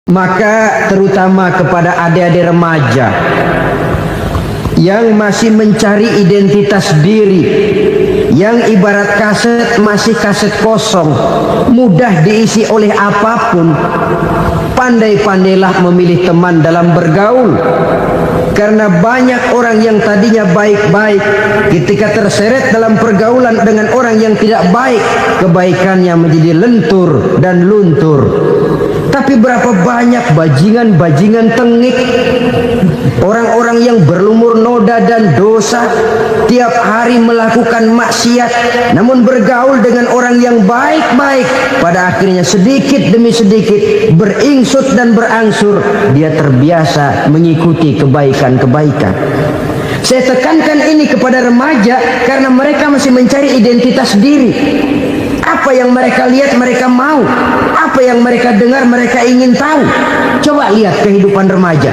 Maka terutama kepada adik-adik remaja yang masih mencari identitas diri, yang ibarat kaset masih kaset kosong, mudah diisi oleh apapun, pandai-pandailah memilih teman dalam bergaul. Karena banyak orang yang tadinya baik-baik, ketika terseret dalam pergaulan dengan orang yang tidak baik, kebaikannya menjadi lentur dan luntur. Tapi berapa banyak bajingan-bajingan tengik, orang-orang yang berlumur noda dan dosa, tiap hari melakukan maksiat, namun bergaul dengan orang yang baik-baik, pada akhirnya sedikit demi sedikit beringsut dan berangsur dia terbiasa mengikuti kebaikan-kebaikan. Saya tekankan ini kepada remaja karena mereka masih mencari identitas diri. Apa yang mereka lihat mereka mau, apa yang mereka dengar mereka ingin tahu. Coba lihat kehidupan remaja.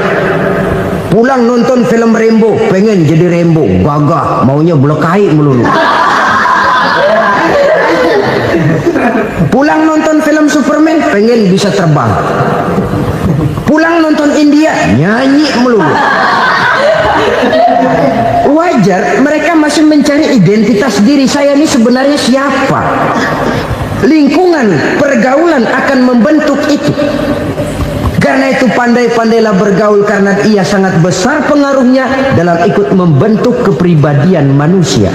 Pulang nonton film Rambo, pengen jadi Rambo, gagah, maunya belekai melulu. Pulang nonton film Superman, pengen bisa terbang. Pulang nonton India, nyanyi melulu. Wajar, mereka masih mencari identitas diri. Saya ini sebenarnya siapa? Lingkungan, pergaulan akan membentuk itu. Karena itu pandai-pandailah bergaul, karena ia sangat besar pengaruhnya dalam ikut membentuk kepribadian manusia.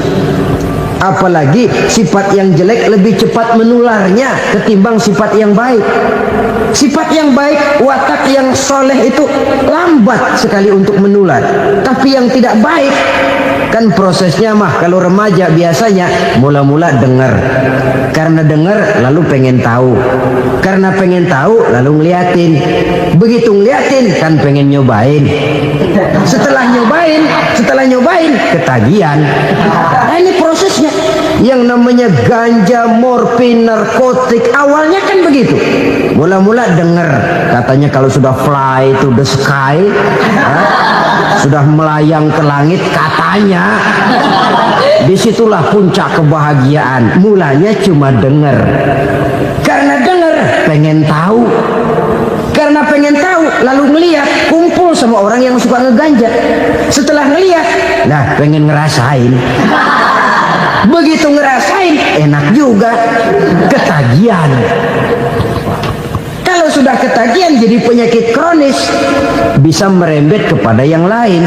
Apalagi sifat yang jelek lebih cepat menularnya ketimbang sifat yang baik. Sifat yang baik, watak yang soleh itu lambat sekali untuk menular. Tapi yang tidak baik, kan prosesnya mah kalau remaja biasanya mula-mula dengar. Karena dengar lalu pengen tahu. Karena pengen tahu lalu ngeliatin. Begitu ngeliatin kan pengen nyobain. Setelah nyobain ketagihan. Nah, ini prosesnya. Yang namanya ganja, morfin, narkotik awalnya kan begitu. Mula-mula dengar katanya kalau sudah fly to the sky, sudah melayang ke langit katanya, disitulah puncak kebahagiaan. Mulanya cuma dengar. Karena dengar pengen tahu. Karena pengen tahu lalu ngeliat, kumpul sama orang yang suka ngeganja. Setelah ngeliat, nah pengen ngerasain. Begitu ngerasain enak juga, ketagihan. Kalau sudah ketagihan jadi penyakit kronis, bisa merembet kepada yang lain.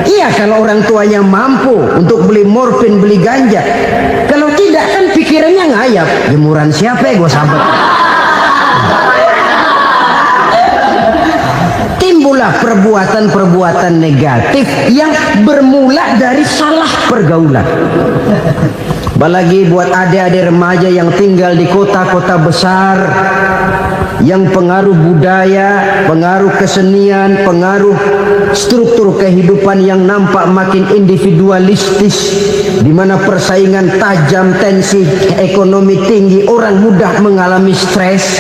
Iya, kalau orang tuanya mampu untuk beli morfin, beli ganja. Kalau tidak kan pikirannya ngayap, jemuran siapa ya gue sabet. Timbullah perbuatan-perbuatan negatif yang bermula dari salah pergaulan. Apalagi buat adik-adik remaja yang tinggal di kota-kota besar, yang pengaruh budaya, pengaruh kesenian, pengaruh struktur kehidupan yang nampak makin individualistis, di mana persaingan tajam, tensi ekonomi tinggi, orang mudah mengalami stres.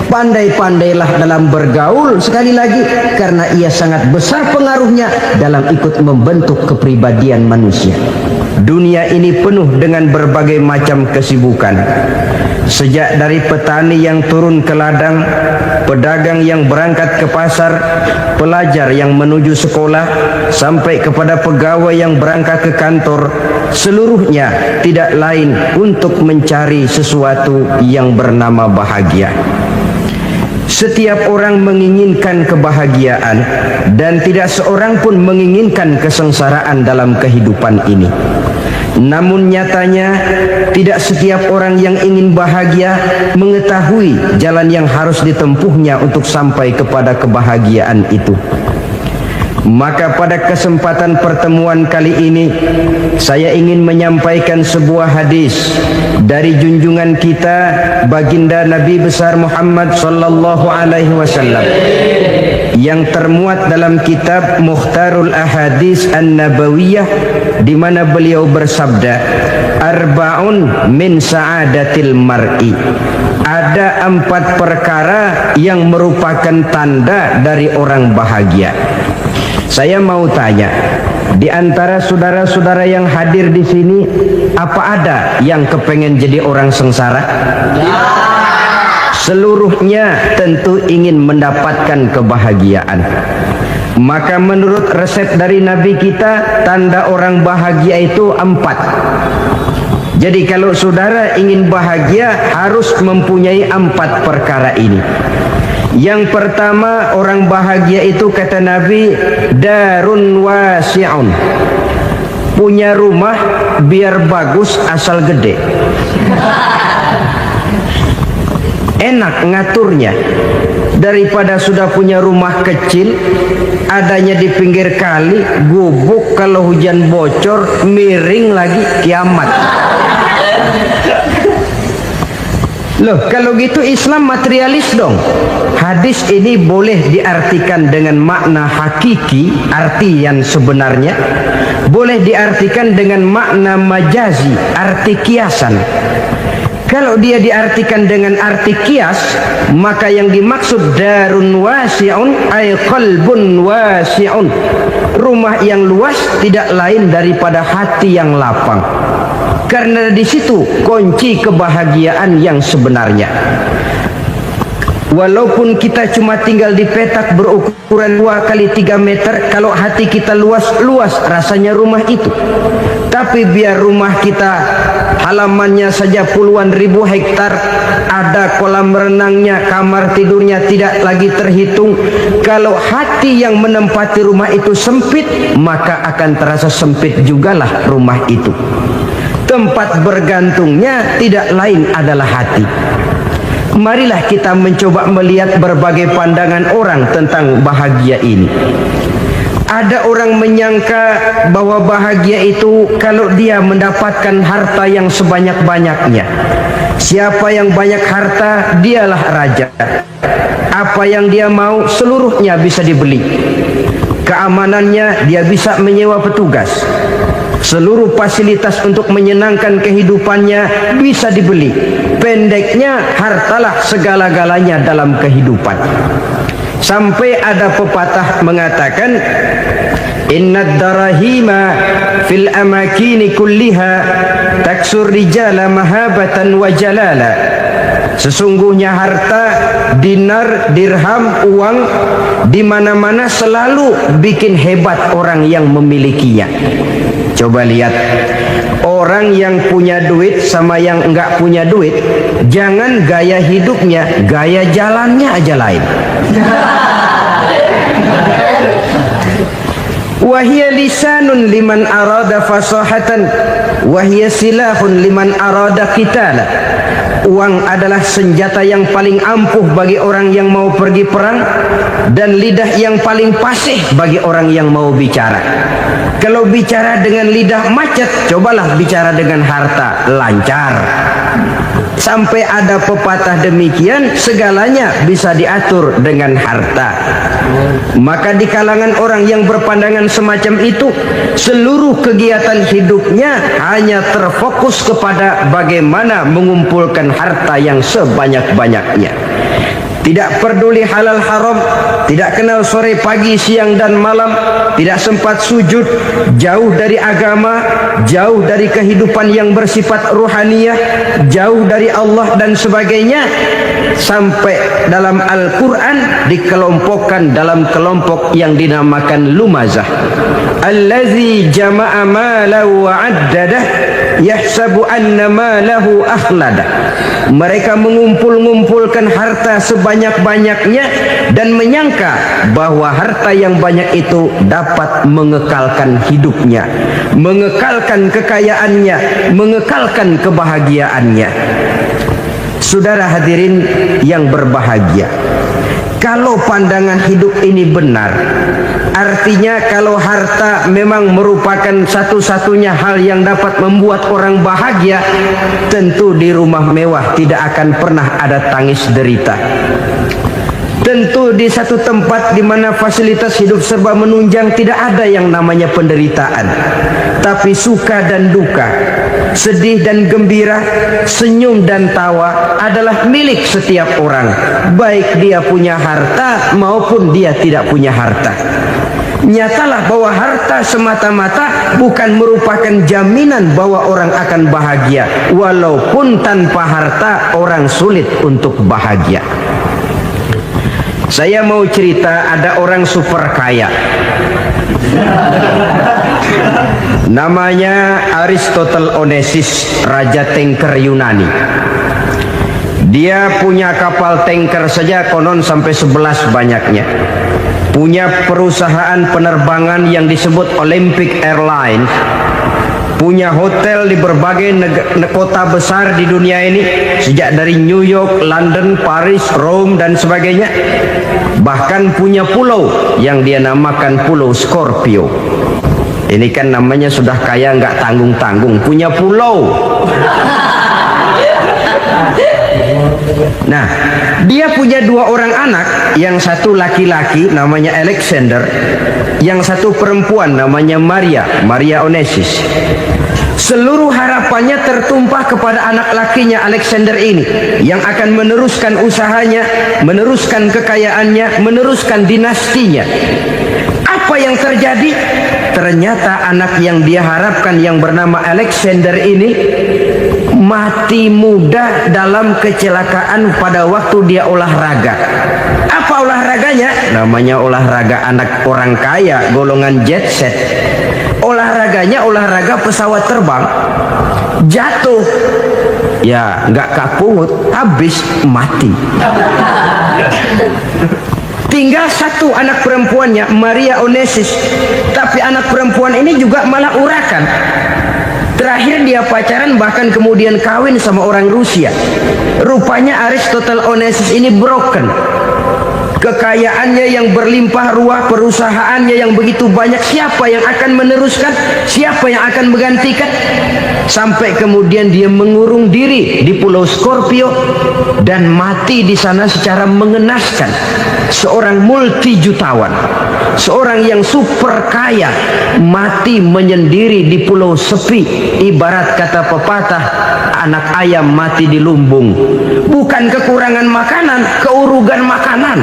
Pandai-pandailah dalam bergaul, sekali lagi, karena ia sangat besar pengaruhnya dalam ikut membentuk kepribadian manusia. Dunia ini penuh dengan berbagai macam kesibukan. Sejak dari petani yang turun ke ladang, pedagang yang berangkat ke pasar, pelajar yang menuju sekolah, sampai kepada pegawai yang berangkat ke kantor, seluruhnya tidak lain untuk mencari sesuatu yang bernama bahagia. Setiap orang menginginkan kebahagiaan, dan tidak seorang pun menginginkan kesengsaraan dalam kehidupan ini. Namun nyatanya tidak setiap orang yang ingin bahagia mengetahui jalan yang harus ditempuhnya untuk sampai kepada kebahagiaan itu. Maka pada kesempatan pertemuan kali ini saya ingin menyampaikan sebuah hadis dari junjungan kita baginda Nabi besar Muhammad sallallahu alaihi wasallam yang termuat dalam kitab Mukhtarul Ahadits An-Nabawiyah, di mana beliau bersabda, arba'un min sa'adatil mar'i. Ada 4 perkara yang merupakan tanda dari orang bahagia. Saya mau tanya, di antara saudara-saudara yang hadir di sini, apa ada yang kepengen jadi orang sengsara? seluruhnya tentu ingin mendapatkan kebahagiaan. Maka menurut resep dari Nabi kita, tanda orang bahagia itu 4. Jadi kalau saudara ingin bahagia, harus mempunyai 4 perkara ini. Yang pertama, orang bahagia itu kata Nabi, darun wasi'un, punya rumah biar bagus asal gede, enak ngaturnya, daripada sudah punya rumah kecil adanya di pinggir kali, gubuk, kalau hujan bocor, miring lagi, kiamat. Loh, kalau gitu Islam materialis dong. Hadis ini boleh diartikan dengan makna hakiki, arti yang sebenarnya, boleh diartikan dengan makna majazi, arti kiasan. Kalau dia diartikan dengan arti kias, maka yang dimaksud darun wasi'un ay qalbun wasi'un, rumah yang luas tidak lain daripada hati yang lapang. Karena di situ kunci kebahagiaan yang sebenarnya. Walaupun kita cuma tinggal di petak berukuran 2 kali 3 meter, kalau hati kita luas-luas rasanya rumah itu. Tapi biar rumah kita halamannya saja puluhan ribu hektar, ada kolam renangnya, kamar tidurnya tidak lagi terhitung, kalau hati yang menempati rumah itu sempit, maka akan terasa sempit jugalah rumah itu. Tempat bergantungnya tidak lain adalah hati. Marilah kita mencoba melihat berbagai pandangan orang tentang bahagia ini. Ada orang menyangka bahwa bahagia itu kalau dia mendapatkan harta yang sebanyak-banyaknya. Siapa yang banyak harta, dialah raja. Apa yang dia mau, seluruhnya bisa dibeli. Keamanannya, dia bisa menyewa petugas. Seluruh fasilitas untuk menyenangkan kehidupannya bisa dibeli. Pendeknya, hartalah segala-galanya dalam kehidupan. Sampai ada pepatah mengatakan, innad darahima fil amakini kulliha taksur rijala mahabatan wa jalala. Sesungguhnya harta, dinar, dirham, uang di mana-mana selalu bikin hebat orang yang memilikinya. Coba lihat, orang yang punya duit sama yang enggak punya duit, jangan gaya hidupnya, gaya jalannya aja lain. Wahia lisanun liman arada fasahatan, wahia silahun liman arada qitala. Uang adalah senjata yang paling ampuh bagi orang yang mau pergi perang, dan lidah yang paling fasih bagi orang yang mau bicara. Kalau bicara dengan lidah macet, cobalah bicara dengan harta, lancar. Sampai ada pepatah demikian, segalanya bisa diatur dengan harta. Maka di kalangan orang yang berpandangan semacam itu, seluruh kegiatan hidupnya hanya terfokus kepada bagaimana mengumpulkan harta yang sebanyak-banyaknya. Tidak peduli halal haram, tidak kenal sore pagi siang dan malam, tidak sempat sujud, jauh dari agama, jauh dari kehidupan yang bersifat ruhaniyah, jauh dari Allah dan sebagainya. Sampai dalam Al-Quran dikelompokkan dalam kelompok yang dinamakan lumazah. Allazi jama'a malahu wa addadah yahsabu anna malahu akhlada. Mereka mengumpul-ngumpulkan harta sebanyak-banyaknya dan menyangka bahwa harta yang banyak itu dapat mengekalkan hidupnya, mengekalkan kekayaannya, mengekalkan kebahagiaannya. Saudara hadirin yang berbahagia, kalau pandangan hidup ini benar, artinya kalau harta memang merupakan satu-satunya hal yang dapat membuat orang bahagia, tentu di rumah mewah tidak akan pernah ada tangis derita. Tentu di satu tempat di mana fasilitas hidup serba menunjang tidak ada yang namanya penderitaan. Tapi suka dan duka, sedih dan gembira, senyum dan tawa adalah milik setiap orang, baik dia punya harta maupun dia tidak punya harta. Nyatalah bahwa harta semata-mata bukan merupakan jaminan bahwa orang akan bahagia. Walaupun tanpa harta orang sulit untuk bahagia. Saya mau cerita, ada orang super kaya. Namanya Aristotle Onesimus, Raja Tanker Yunani. Dia punya kapal tanker saja konon sampai 11 banyaknya. Punya perusahaan penerbangan yang disebut Olympic Airlines. Punya hotel di berbagai kota besar di dunia ini, sejak dari New York, London, Paris, Rome dan sebagainya. Bahkan punya pulau yang dia namakan Pulau Scorpio. Ini kan namanya sudah kaya nggak tanggung-tanggung, punya pulau. Nah, dia punya 2 orang anak, yang satu laki-laki namanya Alexander, yang satu perempuan namanya Maria Onesimus. Seluruh harapannya tertumpah kepada anak lakinya Alexander ini, yang akan meneruskan usahanya, meneruskan kekayaannya, meneruskan dinastinya. Apa yang terjadi? Ternyata anak yang dia harapkan yang bernama Alexander ini mati muda dalam kecelakaan pada waktu dia olahraga. Apa olahraganya? Namanya olahraga anak orang kaya, golongan jet set. Olahraganya olahraga pesawat terbang. Jatuh, ya nggak kaput, habis mati. Tinggal satu anak perempuannya, Maria Onesimus. Tapi anak perempuan ini juga malah urakan. Terakhir dia pacaran, bahkan kemudian kawin sama orang Rusia. Rupanya Aristotle Onesimus ini broken. Kekayaannya yang berlimpah ruah, perusahaannya yang begitu banyak, siapa yang akan meneruskan? Siapa yang akan menggantikan? Sampai kemudian dia mengurung diri di Pulau Scorpio dan mati di sana secara mengenaskan. Seorang multi jutawan, seorang yang super kaya, mati menyendiri di pulau sepi. Ibarat kata pepatah, anak ayam mati di lumbung. Bukan kekurangan makanan, keurugan makanan.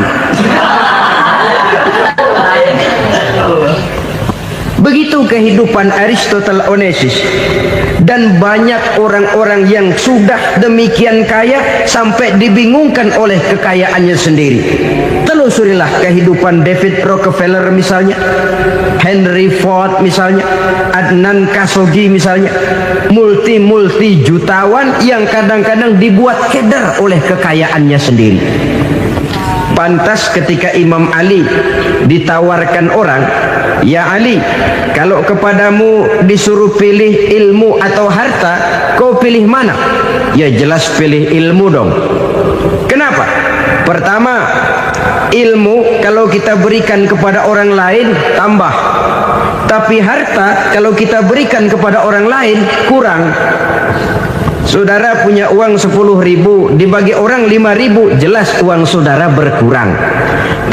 Begitu kehidupan Aristotle Onesimus. Dan banyak orang-orang yang sudah demikian kaya sampai dibingungkan oleh kekayaannya sendiri. Telusurilah kehidupan David Rockefeller misalnya, Henry Ford misalnya, Adnan Khashoggi misalnya. Multi jutawan yang kadang-kadang dibuat keder oleh kekayaannya sendiri. Pantas ketika Imam Ali ditawarkan orang, "Ya Ali, kalau kepadamu disuruh pilih ilmu atau harta, kau pilih mana?" Ya jelas pilih ilmu dong. Kenapa? Pertama, ilmu kalau kita berikan kepada orang lain tambah. Tapi harta kalau kita berikan kepada orang lain kurang. Saudara punya uang 10.000, dibagi orang 5.000, jelas uang saudara berkurang.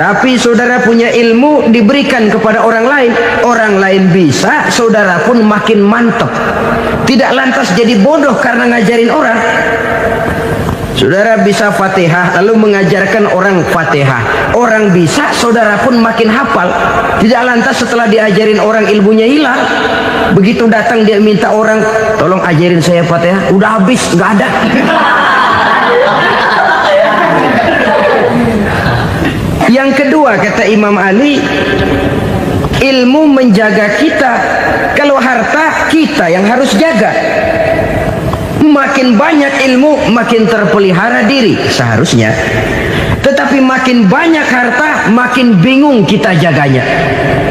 Tapi saudara punya ilmu, diberikan kepada orang lain bisa, saudara pun makin mantap. Tidak lantas jadi bodoh karena ngajarin orang. Saudara bisa Fatihah lalu mengajarkan orang Fatihah. Orang bisa, saudara pun makin hafal. Tidak lantas setelah diajarin orang ilmunya hilang. Begitu datang dia minta orang, "Tolong ajarin saya Fatihah." Udah habis, nggak ada. Yang kedua kata Imam Ali, ilmu menjaga kita. Kalau harta, kita yang harus jaga. Makin banyak ilmu, makin terpelihara diri seharusnya. Tetapi makin banyak harta, makin bingung kita jaganya.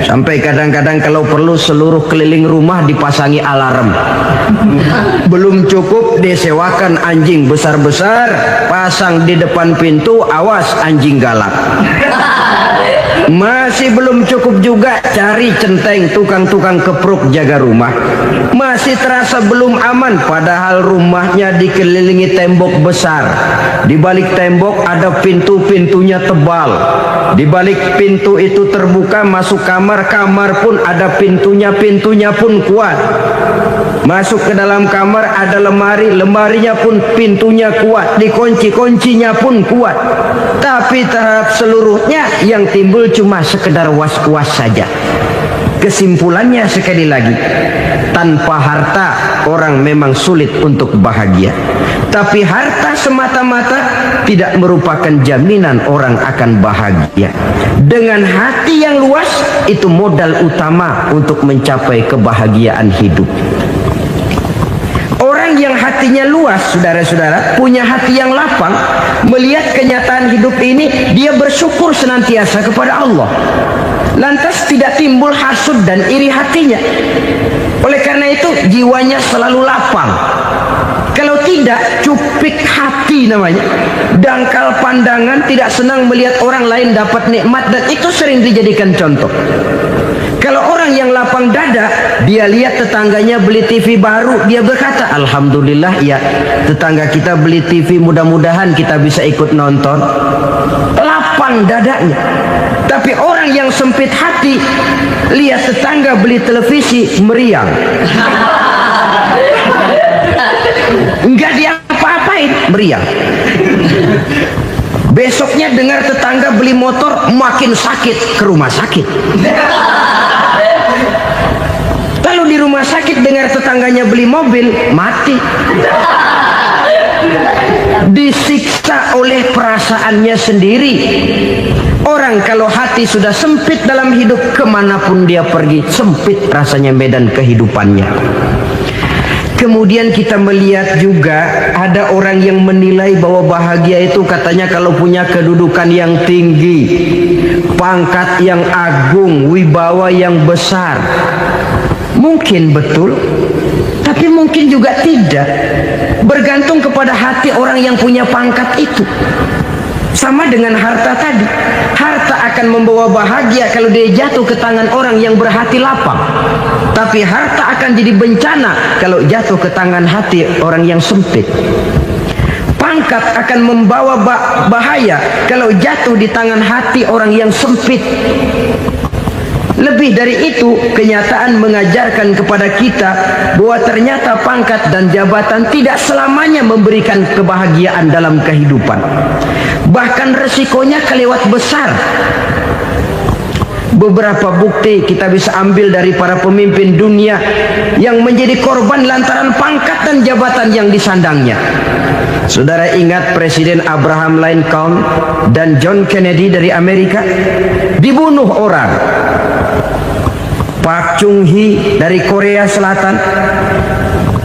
Sampai kadang-kadang kalau perlu seluruh keliling rumah dipasangi alarm. Belum cukup, disewakan anjing besar-besar, pasang di depan pintu, awas anjing galak. Masih belum cukup juga, cari centeng tukang-tukang kepruk jaga rumah. Masih terasa belum aman, padahal rumahnya dikelilingi tembok besar. Di balik tembok ada pintu-pintunya tebal. Di balik pintu itu terbuka masuk kamar, kamar pun ada pintunya pun kuat. Masuk ke dalam kamar, ada lemari, lemarinya pun pintunya kuat, dikunci, kuncinya pun kuat. Tapi terhadap seluruhnya yang timbul cuma sekedar was-was saja. Kesimpulannya sekali lagi, tanpa harta orang memang sulit untuk bahagia. Tapi harta semata-mata tidak merupakan jaminan orang akan bahagia. Dengan hati yang luas, itu modal utama untuk mencapai kebahagiaan hidup. Orang yang hatinya luas, saudara-saudara, punya hati yang lapang, melihat kenyataan hidup ini, dia bersyukur senantiasa kepada Allah. Lantas tidak timbul hasud dan iri hatinya. Oleh karena itu jiwanya selalu lapang. Kalau tidak, cupik hati namanya, dangkal pandangan, tidak senang melihat orang lain dapat nikmat, dan itu sering dijadikan contoh. Kalau orang yang lapang dada, dia lihat tetangganya beli TV baru, dia berkata, alhamdulillah ya, tetangga kita beli TV, mudah-mudahan kita bisa ikut nonton. Lapang dadanya. Tapi orang yang sempit hati, lihat tetangga beli televisi, meriang. Enggak dia apa-apain, meriang. Besoknya dengar tetangga beli motor, makin sakit, ke rumah sakit. Lalu di rumah sakit dengar tetangganya beli mobil, mati. Disiksa oleh perasaannya sendiri. Orang kalau hati sudah sempit dalam hidup, kemanapun dia pergi, sempit rasanya medan kehidupannya. Kemudian kita melihat juga ada orang yang menilai bahwa bahagia itu katanya kalau punya kedudukan yang tinggi, pangkat yang agung, wibawa yang besar. Mungkin betul, tapi mungkin juga tidak. Bergantung kepada hati orang yang punya pangkat itu. Sama dengan harta tadi. Harta akan membawa bahagia kalau dia jatuh ke tangan orang yang berhati lapang. Tapi harta akan jadi bencana kalau jatuh ke tangan hati orang yang sempit. Pangkat akan membawa bahaya kalau jatuh di tangan hati orang yang sempit. Lebih dari itu, kenyataan mengajarkan kepada kita bahwa ternyata pangkat dan jabatan tidak selamanya memberikan kebahagiaan dalam kehidupan. Bahkan resikonya kelewat besar. Beberapa bukti kita bisa ambil dari para pemimpin dunia yang menjadi korban lantaran pangkat dan jabatan yang disandangnya. Saudara ingat Presiden Abraham Lincoln dan John Kennedy dari Amerika? Dibunuh orang. Pak Chung Hee dari Korea Selatan,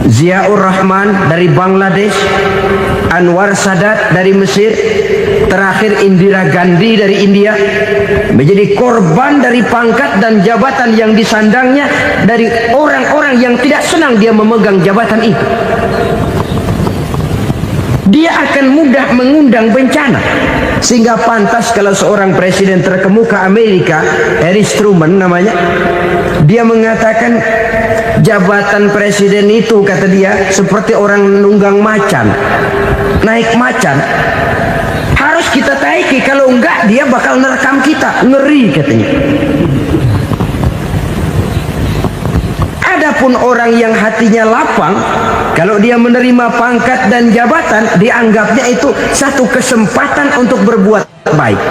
Ziaur Rahman dari Bangladesh, Anwar Sadat dari Mesir, terakhir Indira Gandhi dari India, menjadi korban dari pangkat dan jabatan yang disandangnya dari orang-orang yang tidak senang dia memegang jabatan itu. Dia akan mudah mengundang bencana. Sehingga pantas kalau seorang presiden terkemuka Amerika, Harry Truman namanya, dia mengatakan jabatan presiden itu, kata dia, seperti orang nunggang macan, naik macan. Harus kita taiki, kalau enggak dia bakal nerekam kita, ngeri katanya. Adapun orang yang hatinya lapang, kalau dia menerima pangkat dan jabatan, dianggapnya itu satu kesempatan untuk berbuat baik.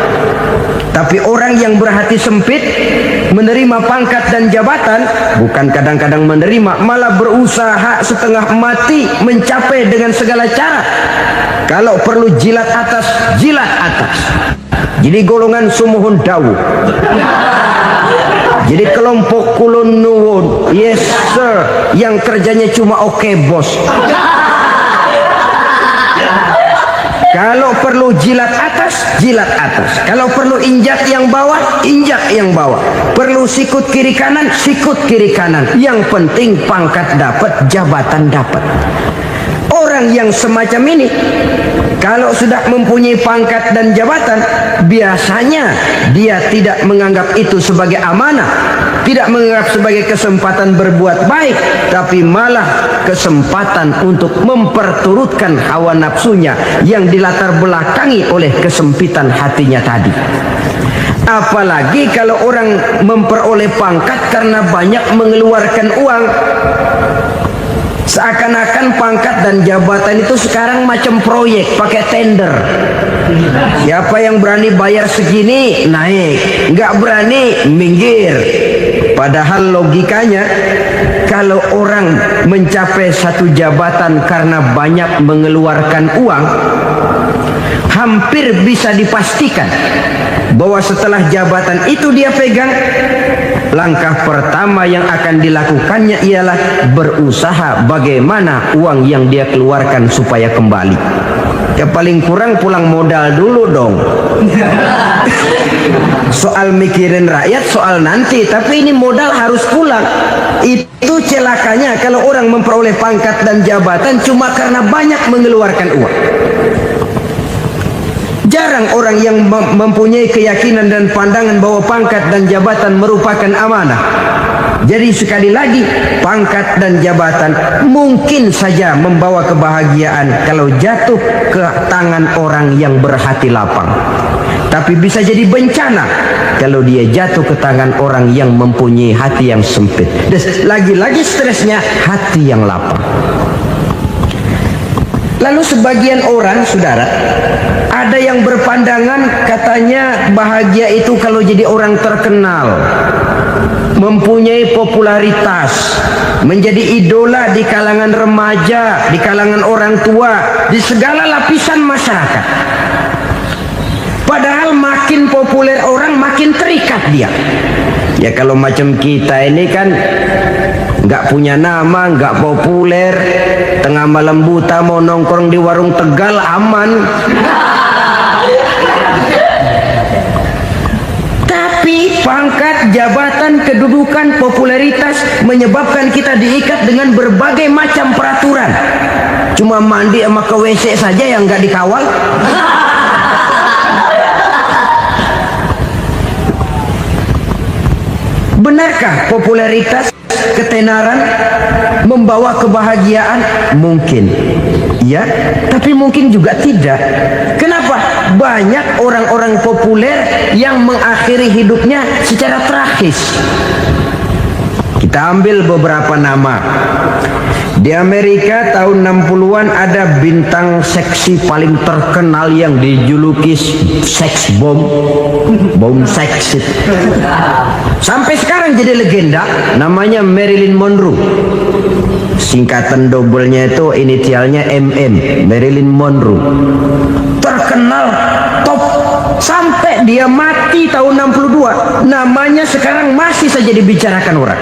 Tapi orang yang berhati sempit, menerima pangkat dan jabatan, bukan kadang-kadang menerima, malah berusaha setengah mati mencapai dengan segala cara. Kalau perlu jilat atas, jilat atas. Jadi golongan sumuhun dawu. Jadi kelompok kulon nuwun, yes sir, yang kerjanya cuma oke bos. Kalau perlu jilat atas, jilat atas. Kalau perlu injak yang bawah, injak yang bawah. Perlu sikut kiri kanan, sikut kiri kanan. Yang penting pangkat dapat, jabatan dapat. Orang yang semacam ini, kalau sudah mempunyai pangkat dan jabatan, biasanya dia tidak menganggap itu sebagai amanah, tidak menganggap sebagai kesempatan berbuat baik, tapi malah kesempatan untuk memperturutkan hawa nafsunya yang dilatar belakangi oleh kesempitan hatinya tadi. Apalagi kalau orang memperoleh pangkat karena banyak mengeluarkan uang. Seakan-akan pangkat dan jabatan itu sekarang macam proyek, pakai tender. Siapa yang berani bayar segini naik, nggak berani minggir. Padahal logikanya, kalau orang mencapai satu jabatan karena banyak mengeluarkan uang, hampir bisa dipastikan bahwa setelah jabatan itu dia pegang, langkah pertama yang akan dilakukannya ialah berusaha bagaimana uang yang dia keluarkan supaya kembali. Ya paling kurang pulang modal dulu dong. Soal mikirin rakyat soal nanti, tapi ini modal harus pulang. Itu celakanya kalau orang memperoleh pangkat dan jabatan cuma karena banyak mengeluarkan uang. Jarang orang yang mempunyai keyakinan dan pandangan bahwa pangkat dan jabatan merupakan amanah. Jadi sekali lagi, pangkat dan jabatan mungkin saja membawa kebahagiaan kalau jatuh ke tangan orang yang berhati lapang. Tapi bisa jadi bencana kalau dia jatuh ke tangan orang yang mempunyai hati yang sempit. Dan lagi-lagi stresnya hati yang lapang. Lalu sebagian orang, saudara, ada yang berpandangan katanya bahagia itu kalau jadi orang terkenal, mempunyai popularitas, menjadi idola di kalangan remaja, di kalangan orang tua, di segala lapisan masyarakat. Padahal makin populer orang makin terikat dia. Ya kalau macam kita ini kan nggak punya nama, nggak populer, tengah malam buta mau nongkrong di warung Tegal aman. Tapi pangkat, jabatan, kedudukan, popularitas menyebabkan kita diikat dengan berbagai macam peraturan. Cuma mandi sama ke WC saja yang nggak dikawal. Benarkah popularitas, ketenaran membawa kebahagiaan? Mungkin ya, tapi mungkin juga tidak. Kenapa? Banyak orang-orang populer yang mengakhiri hidupnya secara tragis. Kita ambil beberapa nama. Di Amerika tahun 60-an ada bintang seksi paling terkenal yang dijuluki seks bom, bom seks. Sampai sekarang jadi legenda, namanya Marilyn Monroe. Singkatan dobelnya itu inisialnya MM, Marilyn Monroe. Terkenal, top, sampai dia mati tahun 62. Namanya sekarang masih saja dibicarakan orang.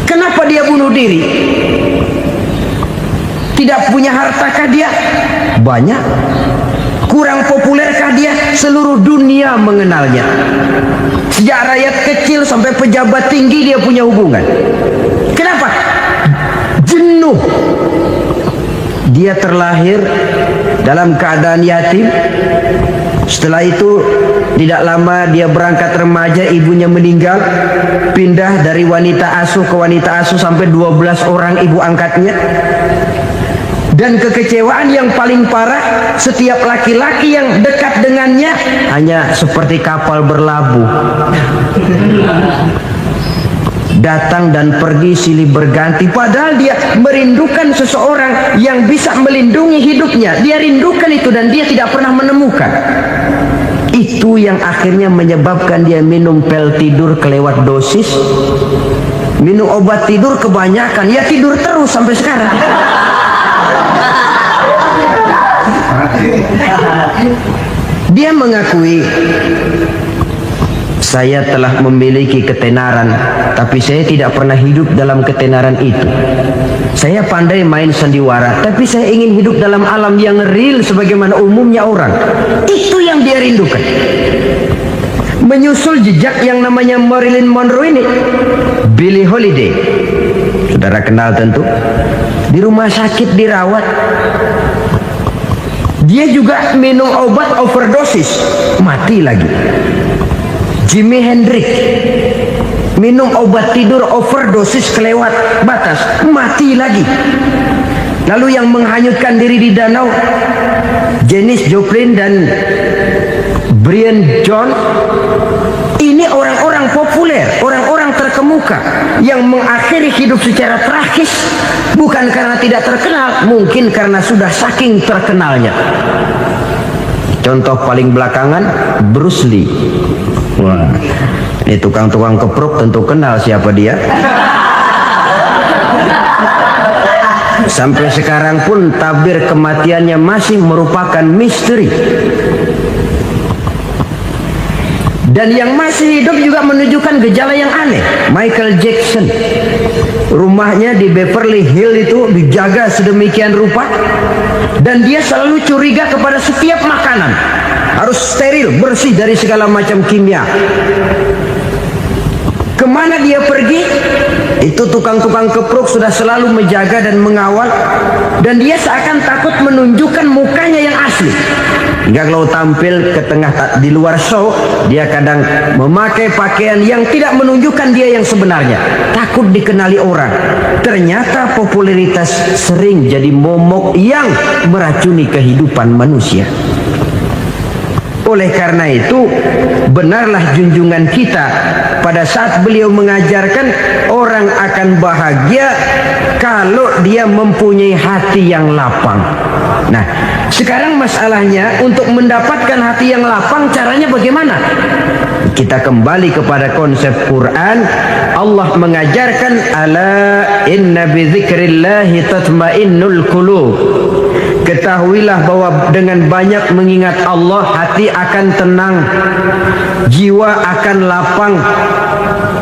Kenapa dia bunuh diri? Tidak punya hartakah dia? Banyak. Kurang populerkah dia? Seluruh dunia mengenalnya. Sejak rakyat kecil sampai pejabat tinggi dia punya hubungan. Kenapa? Jenuh. Dia terlahir dalam keadaan yatim. Setelah itu tidak lama dia berangkat remaja, ibunya meninggal, pindah dari wanita asuh ke wanita asuh sampai 12 orang ibu angkatnya. Dan kekecewaan yang paling parah, setiap laki-laki yang dekat dengannya hanya seperti kapal berlabuh, datang dan pergi silih berganti. Padahal dia merindukan seseorang yang bisa melindungi hidupnya. Dia rindukan itu dan dia tidak pernah menemukan. Itu yang akhirnya menyebabkan dia minum pil tidur kelewat dosis, minum obat tidur kebanyakan, ya tidur terus sampai sekarang. Dia mengakui, saya telah memiliki ketenaran, tapi saya tidak pernah hidup dalam ketenaran itu. Saya pandai main sandiwara, tapi saya ingin hidup dalam alam yang real sebagaimana umumnya orang. Itu yang dia rindukan. Menyusul jejak yang namanya Marilyn Monroe ini, Billie Holiday, saudara kenal tentu, di rumah sakit dirawat. Dia juga minum obat overdosis, mati lagi. Jimi Hendrix minum obat tidur overdosis kelewat batas, mati lagi. Lalu yang menghanyutkan diri di danau, Janis Joplin dan Brian John. Ini orang-orang populer, orang-orang terkemuka yang mengakhiri hidup secara tragis, bukan karena tidak terkenal, mungkin karena sudah saking terkenalnya. Contoh paling belakangan, Bruce Lee. Wah, ini tukang-tukang keprok tentu kenal siapa dia. Sampai sekarang pun tabir kematiannya masih merupakan misteri. Dan yang masih hidup juga menunjukkan gejala yang aneh. Michael Jackson, rumahnya di Beverly Hills itu dijaga sedemikian rupa, dan dia selalu curiga kepada setiap makanan harus steril, bersih dari segala macam kimia. Kemana dia pergi, itu tukang-tukang keprok sudah selalu menjaga dan mengawal, dan dia seakan takut menunjukkan mukanya yang asli. Hingga kalau tampil ke tengah di luar show, dia kadang memakai pakaian yang tidak menunjukkan dia yang sebenarnya, takut dikenali orang. Ternyata popularitas sering jadi momok yang meracuni kehidupan manusia. Oleh karena itu, benarlah junjungan kita pada saat beliau mengajarkan orang akan bahagia kalau dia mempunyai hati yang lapang. Nah, sekarang masalahnya untuk mendapatkan hati yang lapang, caranya bagaimana? Kita kembali kepada konsep Quran. Allah mengajarkan, ala inna bi dzikrillahi tatmainnul qulub. Ketahuilah bahwa dengan banyak mengingat Allah, hati akan tenang, jiwa akan lapang.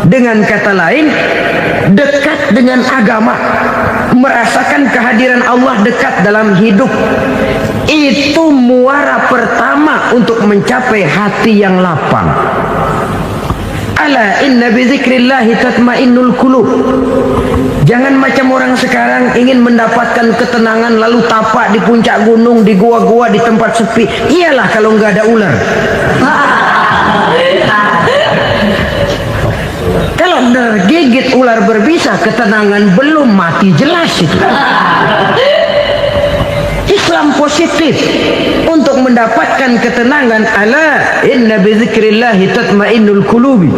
Dengan kata lain, dekat dengan agama, merasakan kehadiran Allah dekat dalam hidup, itu muara pertama untuk mencapai hati yang lapang. Ala inna bi dzikrillahi tatmainnul qulub. Jangan macam orang sekarang ingin mendapatkan ketenangan lalu tapak di puncak gunung, di gua-gua, di tempat sepi. Iyalah kalau nggak ada ular. Kalau tergigit ular berbisa, ketenangan belum, mati jelas itu. Islam positif untuk mendapatkan ketenangan. Ala inna bi dzikrillahi tatmainnul qulubi.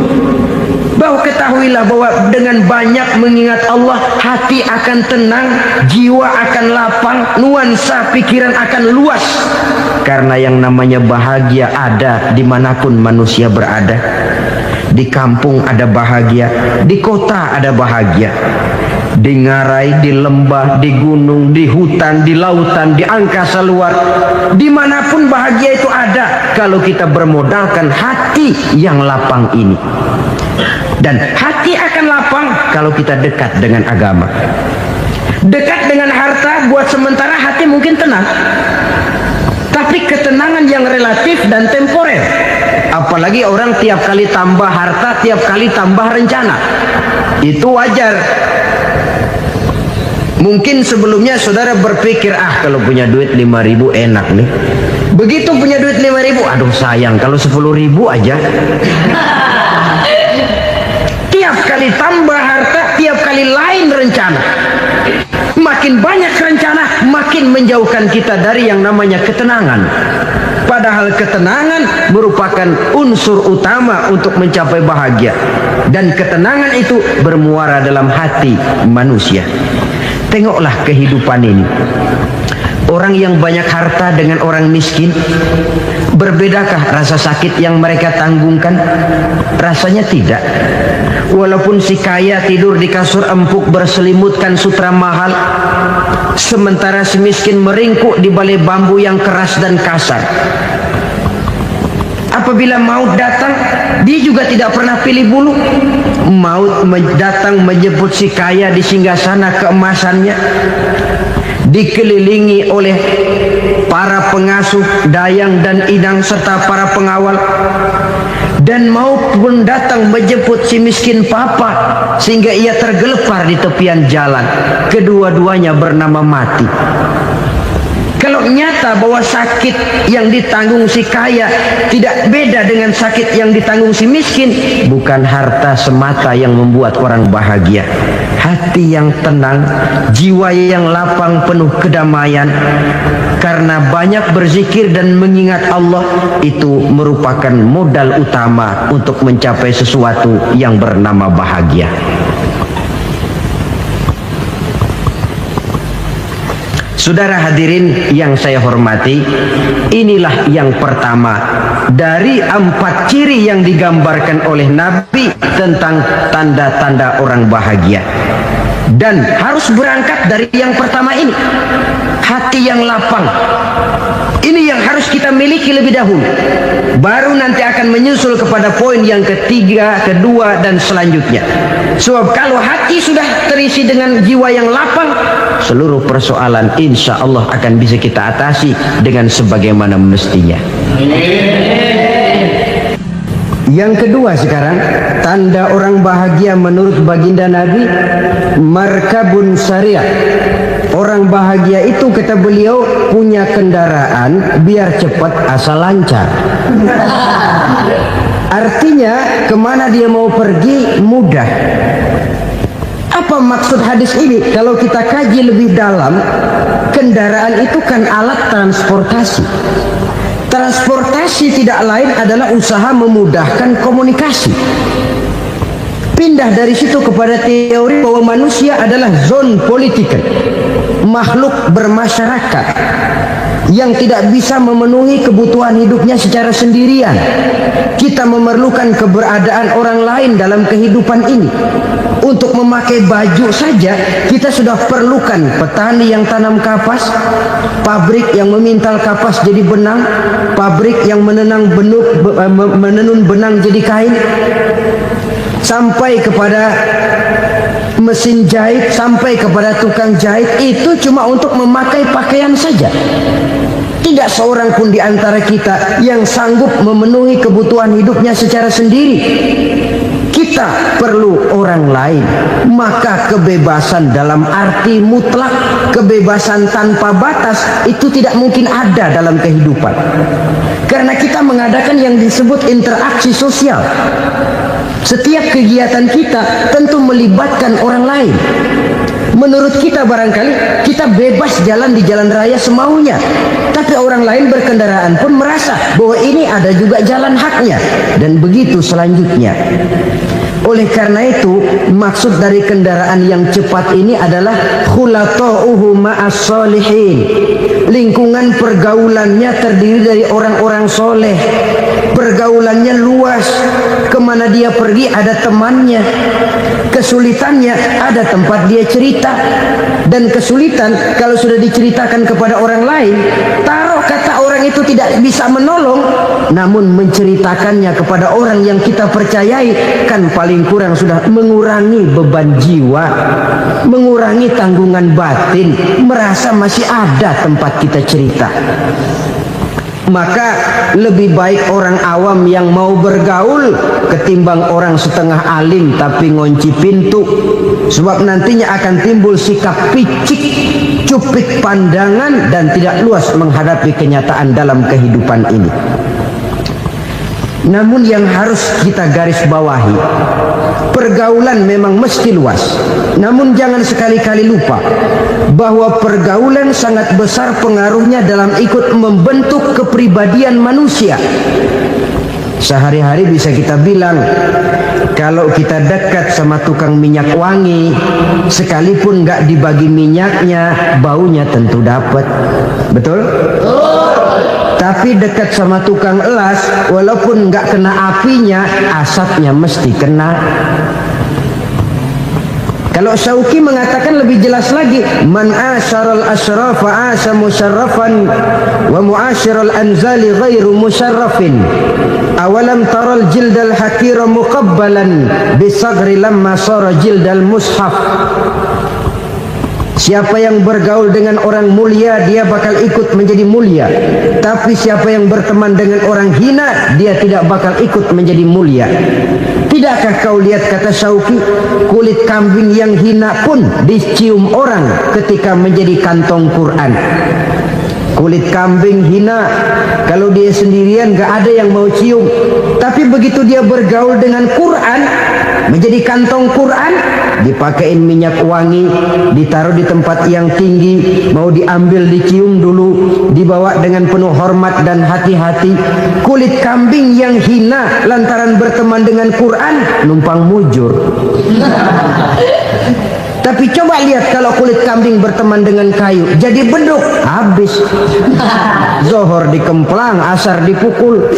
Bahwa ketahuilah bahwa dengan banyak mengingat Allah, hati akan tenang, jiwa akan lapang, nuansa pikiran akan luas. Karena yang namanya bahagia ada dimanapun manusia berada. Di kampung ada bahagia, di kota ada bahagia, di ngarai, di lembah, di gunung, di hutan, di lautan, di angkasa luar, dimanapun bahagia itu ada kalau kita bermodalkan hati yang lapang ini. Dan hati akan lapang kalau kita dekat dengan agama. Dekat dengan harta buat sementara hati mungkin tenang, tapi ketenangan yang relatif dan temporer. Apalagi orang tiap kali tambah harta, tiap kali tambah rencana, itu wajar. Mungkin sebelumnya saudara berpikir, kalau punya duit 5.000 enak nih. Begitu punya duit 5.000, aduh sayang kalau 10.000 aja. Tiap kali tambah harta, tiap kali lain rencana. Makin banyak rencana, makin menjauhkan kita dari yang namanya ketenangan. Padahal ketenangan merupakan unsur utama untuk mencapai bahagia. Dan ketenangan itu bermuara dalam hati manusia. Tengoklah kehidupan ini. Orang yang banyak harta dengan orang miskin, berbedakah rasa sakit yang mereka tanggungkan? Rasanya tidak. Walaupun si kaya tidur di kasur empuk berselimutkan sutra mahal, sementara si miskin meringkuk di balai bambu yang keras dan kasar. Apabila maut datang, dia juga tidak pernah pilih bulu. Maut datang menjemput si kaya di singgasana keemasannya, dikelilingi oleh para pengasuh, dayang dan idang serta para pengawal. Dan maut pun datang menjemput si miskin papa sehingga ia tergelepar di tepian jalan. Kedua-duanya bernama mati. Kalau nyata bahwa sakit yang ditanggung si kaya tidak beda dengan sakit yang ditanggung si miskin, bukan harta semata yang membuat orang bahagia. Hati yang tenang, jiwa yang lapang penuh kedamaian karena banyak berzikir dan mengingat Allah, itu merupakan modal utama untuk mencapai sesuatu yang bernama bahagia. Saudara hadirin yang saya hormati, inilah yang pertama dari 4 ciri yang digambarkan oleh Nabi tentang tanda-tanda orang bahagia. Dan harus berangkat dari yang pertama ini, hati yang lapang. Ini yang harus kita miliki lebih dahulu, baru nanti akan menyusul kepada poin yang ketiga, kedua, dan selanjutnya. Sebab kalau hati sudah terisi dengan jiwa yang lapang, seluruh persoalan insya Allah akan bisa kita atasi dengan sebagaimana mestinya. Yang kedua sekarang, tanda orang bahagia menurut baginda Nabi, markabun syariah. Orang bahagia itu, kata beliau, punya kendaraan biar cepat asal lancar. Artinya kemana dia mau pergi mudah. Apa maksud hadis ini? Kalau kita kaji lebih dalam, kendaraan itu kan alat transportasi. Transportasi tidak lain adalah usaha memudahkan komunikasi. Pindah dari situ kepada teori bahwa manusia adalah zon political, makhluk bermasyarakat yang tidak bisa memenuhi kebutuhan hidupnya secara sendirian. Kita memerlukan keberadaan orang lain dalam kehidupan ini. Untuk memakai baju saja kita sudah perlukan petani yang tanam kapas, pabrik yang memintal kapas jadi benang, pabrik yang menenun benang jadi kain, sampai kepada mesin jahit, sampai kepada tukang jahit. Itu cuma untuk memakai pakaian saja. Tidak seorang pun di antara kita yang sanggup memenuhi kebutuhan hidupnya secara sendiri. Kita perlu orang lain. Maka kebebasan dalam arti mutlak, kebebasan tanpa batas, itu tidak mungkin ada dalam kehidupan. Karena kita mengadakan yang disebut interaksi sosial. Setiap kegiatan kita tentu melibatkan orang lain. Menurut kita barangkali kita bebas jalan di jalan raya semaunya, tapi orang lain berkendaraan pun merasa bahwa ini ada juga jalan haknya, dan begitu selanjutnya. Oleh karena itu, maksud dari kendaraan yang cepat ini adalah khulata'uhu ma'as solihin. Lingkungan pergaulannya terdiri dari orang-orang soleh. Pergaulannya luas. Kemana dia pergi ada temannya. Kesulitannya ada tempat dia cerita. Dan kesulitan kalau sudah diceritakan kepada orang lain, taruh kata orang itu tidak bisa menolong, namun menceritakannya kepada orang yang kita percayai, kan paling kurang sudah mengurangi beban jiwa, mengurangi tanggungan batin, merasa masih ada tempat kita cerita. Maka lebih baik orang awam yang mau bergaul ketimbang orang setengah alim tapi ngunci pintu. Sebab nantinya akan timbul sikap picik, cupik pandangan, dan tidak luas menghadapi kenyataan dalam kehidupan ini. Namun yang harus kita garis bawahi, pergaulan memang mesti luas. Namun jangan sekali-kali lupa bahwa pergaulan sangat besar pengaruhnya dalam ikut membentuk kepribadian manusia. Sehari-hari bisa kita bilang, kalau kita dekat sama tukang minyak wangi, sekalipun nggak dibagi minyaknya, baunya tentu dapat. Betul? Tapi dekat sama tukang elas, walaupun nggak kena apinya, asapnya mesti kena. Kalau Syauqi mengatakan lebih jelas lagi, man asyaral asyrafa asya musyarrafan wa muasyiral anzali ghairu musyarrafin. Awalam taral jildal hakira muqabbalan bisagri lamma sara jildal mushaf. Siapa yang bergaul dengan orang mulia, dia bakal ikut menjadi mulia. Tapi siapa yang berteman dengan orang hina, dia tidak bakal ikut menjadi mulia. Tidakkah kau lihat, kata Syauqi, kulit kambing yang hina pun dicium orang ketika menjadi kantong Quran. Kulit kambing hina, kalau dia sendirian gak ada yang mau cium. Tapi begitu dia bergaul dengan Quran, menjadi kantong Quran, dipakein minyak wangi, ditaruh di tempat yang tinggi, mau diambil dicium dulu, dibawa dengan penuh hormat dan hati-hati. Kulit kambing yang hina lantaran berteman dengan Quran, numpang mujur. Tapi coba lihat kalau kulit kambing berteman dengan kayu, jadi beduk, habis. Zohor dikemplang, asar dipukul.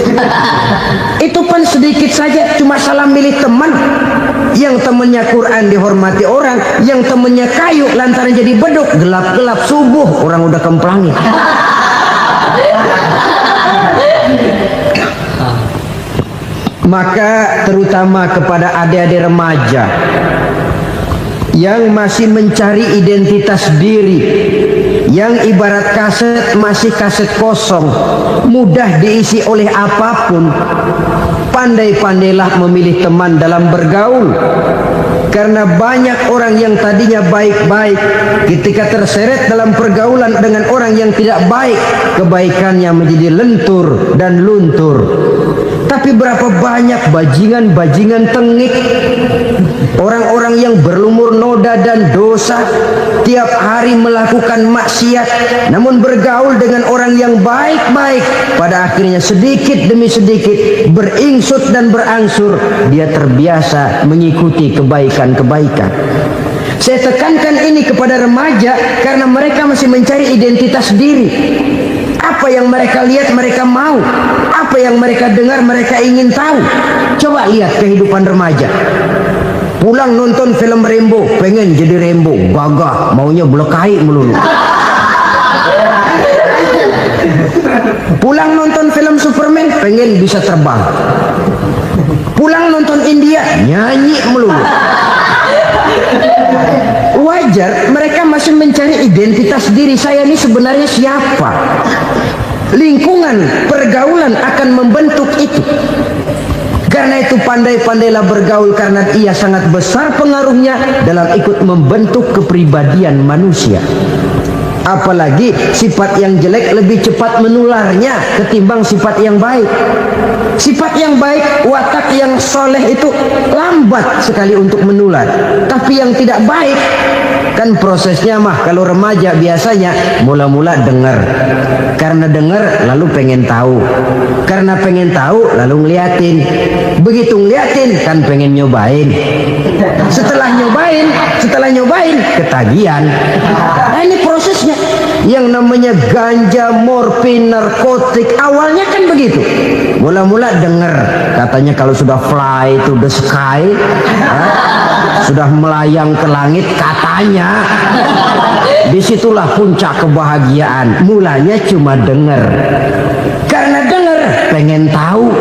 Itu pun sedikit saja, cuma salah milih teman. Yang temannya Quran dihormati orang, yang temannya kayu lantaran jadi beduk, gelap-gelap subuh orang udah kemplangin. Maka terutama kepada adik-adik remaja yang masih mencari identitas diri, yang ibarat kaset masih kaset kosong, mudah diisi oleh apapun, pandai-pandailah memilih teman dalam bergaul. Karena banyak orang yang tadinya baik-baik, ketika terseret dalam pergaulan dengan orang yang tidak baik, kebaikannya menjadi lentur dan luntur. Tapi berapa banyak bajingan-bajingan tengik, orang-orang yang berlumur noda dan dosa, tiap hari melakukan maksiat, namun bergaul dengan orang yang baik-baik, pada akhirnya sedikit demi sedikit beringsut dan berangsur dia terbiasa mengikuti kebaikan-kebaikan. Saya tekankan ini kepada remaja karena mereka masih mencari identitas diri. Apa yang mereka lihat mereka mau, apa yang mereka dengar mereka ingin tahu. Coba lihat kehidupan remaja. Pulang nonton film Rambo, pengen jadi Rambo, gagah, maunya belekai melulu. Pulang nonton film Superman, pengen bisa terbang. Pulang nonton India, nyanyi melulu. Wajar, mereka masih mencari identitas diri. Saya ini sebenarnya siapa? Lingkungan, pergaulan akan membentuk itu. Karena itu pandai-pandailah bergaul, karena ia sangat besar pengaruhnya dalam ikut membentuk kepribadian manusia. Apalagi sifat yang jelek lebih cepat menularnya ketimbang sifat yang baik. Sifat yang baik, watak yang soleh itu lambat sekali untuk menular. Tapi yang tidak baik, kan prosesnya mah kalau remaja biasanya mula-mula dengar. Karena dengar lalu pengen tahu. Karena pengen tahu lalu ngeliatin. Begitu ngeliatin kan pengen nyobain. Setelah nyobain ketagihan. Nah, ini prosesnya. Yang namanya ganja, morfin, narkotik awalnya kan begitu. Mula-mula dengar katanya kalau sudah fly to the sky, sudah melayang ke langit katanya, disitulah puncak kebahagiaan. Mulanya cuma dengar. Karena dengar pengen tahu.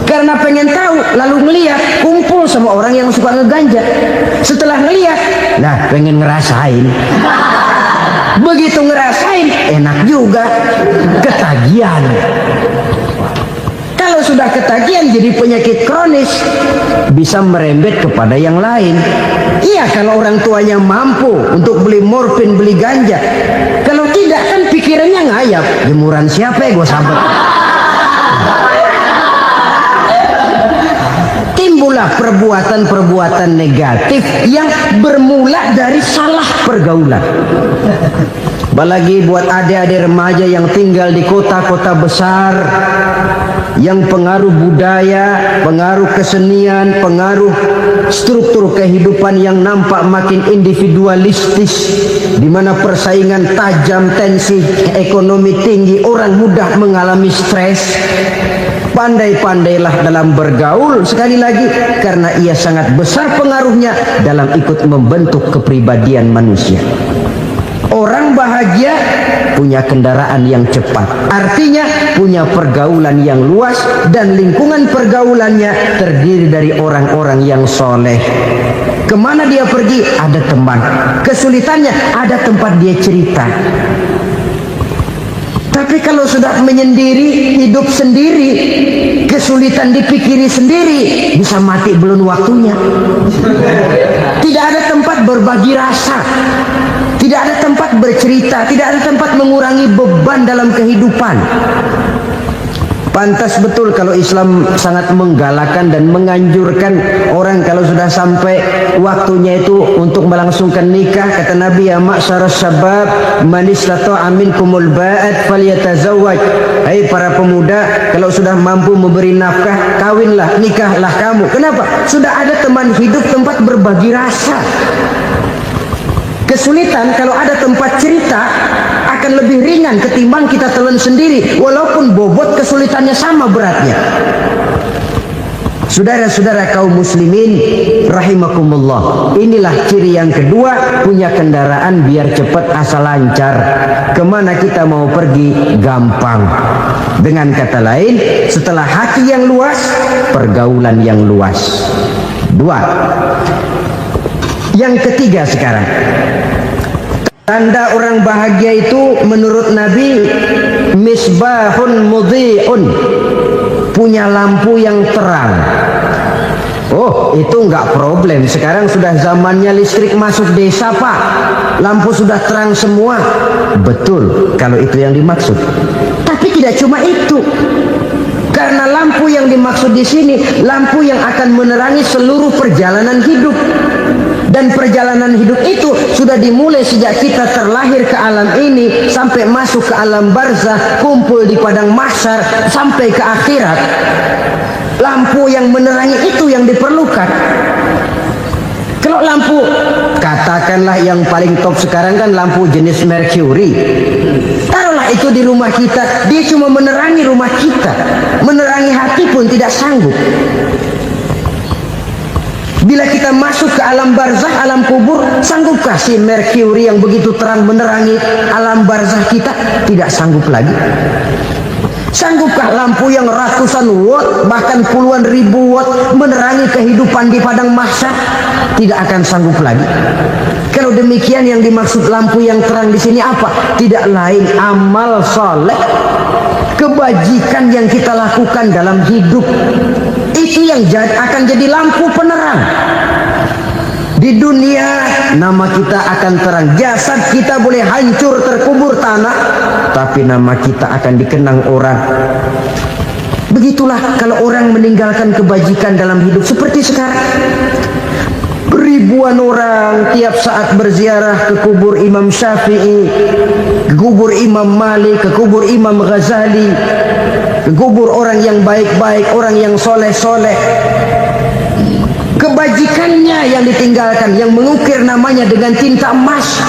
Karena pengen tahu lalu ngeliat, kumpul sama orang yang suka ngeganja. Setelah ngeliat, nah pengen ngerasain. Begitu ngerasain enak juga, ketagihan. Kalau sudah ketagihan jadi penyakit kronis, bisa merembet kepada yang lain. Iya, kalau orang tuanya mampu untuk beli morfin, beli ganja. Kalau tidak kan pikirannya ngayap, jemuran siapa ya gue sahabat. Timbullah perbuatan-perbuatan negatif yang bermula dari salah pergaulan. Apalagi buat adik-adik remaja yang tinggal di kota-kota besar, yang pengaruh budaya, pengaruh kesenian, pengaruh struktur kehidupan yang nampak makin individualistis, di mana persaingan tajam, tensi ekonomi tinggi, orang mudah mengalami stres. Pandai-pandailah dalam bergaul, sekali lagi, karena ia sangat besar pengaruhnya dalam ikut membentuk kepribadian manusia. Orang bahagia punya kendaraan yang cepat, artinya punya pergaulan yang luas, dan lingkungan pergaulannya terdiri dari orang-orang yang soleh. Kemana dia pergi ada teman, kesulitannya ada tempat dia cerita. Tapi kalau sudah menyendiri, hidup sendiri, kesulitan dipikiri sendiri, bisa mati belum waktunya. Tidak ada tempat berbagi rasa. Tidak ada tempat bercerita, tidak ada tempat mengurangi beban dalam kehidupan. Pantas betul kalau Islam sangat menggalakkan dan menganjurkan orang kalau sudah sampai waktunya itu untuk melangsungkan nikah. Kata Nabi, ya ma'syaras syabab man istata'a minkumul ba'at falyatazawwaj. Hai para pemuda, kalau sudah mampu memberi nafkah, kawinlah, nikahlah kamu. Kenapa? Sudah ada teman hidup, tempat berbagi rasa. Kesulitan kalau ada tempat cerita akan lebih ringan ketimbang kita telan sendiri, walaupun bobot kesulitannya sama beratnya. Saudara-saudara kaum muslimin rahimakumullah, inilah ciri yang kedua, punya kendaraan biar cepat asal lancar. Kemana kita mau pergi gampang. Dengan kata lain, setelah hati yang luas, pergaulan yang luas. Dua. Yang ketiga sekarang, tanda orang bahagia itu menurut Nabi, misbahun mudhi'un, punya lampu yang terang. Oh, itu enggak problem. Sekarang sudah zamannya listrik masuk desa, Pak. Lampu sudah terang semua. Betul, kalau itu yang dimaksud. Tapi tidak cuma itu. Karena lampu yang dimaksud di sini, lampu yang akan menerangi seluruh perjalanan hidup. Dan perjalanan hidup itu sudah dimulai sejak kita terlahir ke alam ini sampai masuk ke alam barzakh, kumpul di padang mahsyar sampai ke akhirat. Lampu yang menerangi itu yang diperlukan. Kalau lampu, katakanlah yang paling top sekarang kan lampu jenis Mercury. Taruhlah itu di rumah kita, dia cuma menerangi rumah kita, menerangi hati pun tidak sanggup. Bila kita masuk ke alam barzakh, alam kubur, sanggupkah si Mercury yang begitu terang menerangi alam barzakh kita? Tidak sanggup lagi. Sanggupkah lampu yang ratusan watt, bahkan puluhan ribu watt menerangi kehidupan di padang mahsyar? Tidak akan sanggup lagi. Kalau demikian, yang dimaksud lampu yang terang di sini apa? Tidak lain amal soleh, kebajikan yang kita lakukan dalam hidup. Itu yang akan jadi lampu penerang. Di dunia nama kita akan terang, jasad kita boleh hancur terkubur tanah, tapi nama kita akan dikenang orang. Begitulah kalau orang meninggalkan kebajikan dalam hidup seperti sekarang. Ribuan orang tiap saat berziarah ke kubur Imam Syafi'i, ke kubur Imam Malik, ke kubur Imam Ghazali, ke kubur orang yang baik-baik, orang yang soleh-soleh. Kebajikannya yang ditinggalkan, yang mengukir namanya dengan tinta emas.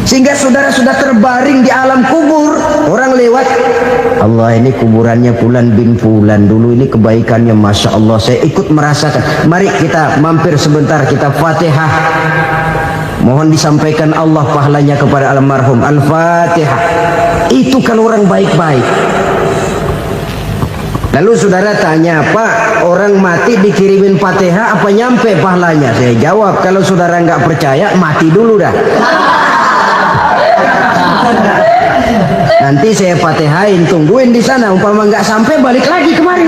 Sehingga saudara sudah terbaring di alam kubur, orang lewat, Allah ini kuburannya Fulan bin Fulan, dulu ini kebaikannya Masya Allah, saya ikut merasakan. Mari kita mampir sebentar, kita Fatihah. Mohon disampaikan Allah pahalanya kepada almarhum. Al-Fatihah. Itu kalau orang baik-baik. Lalu saudara tanya, Pak, orang mati dikirimin Fatihah apa nyampe pahalanya? Saya jawab, kalau saudara nggak percaya, mati dulu dah. Nanti saya Fatihain, tungguin di sana. Umpama nggak sampai, balik lagi kemari.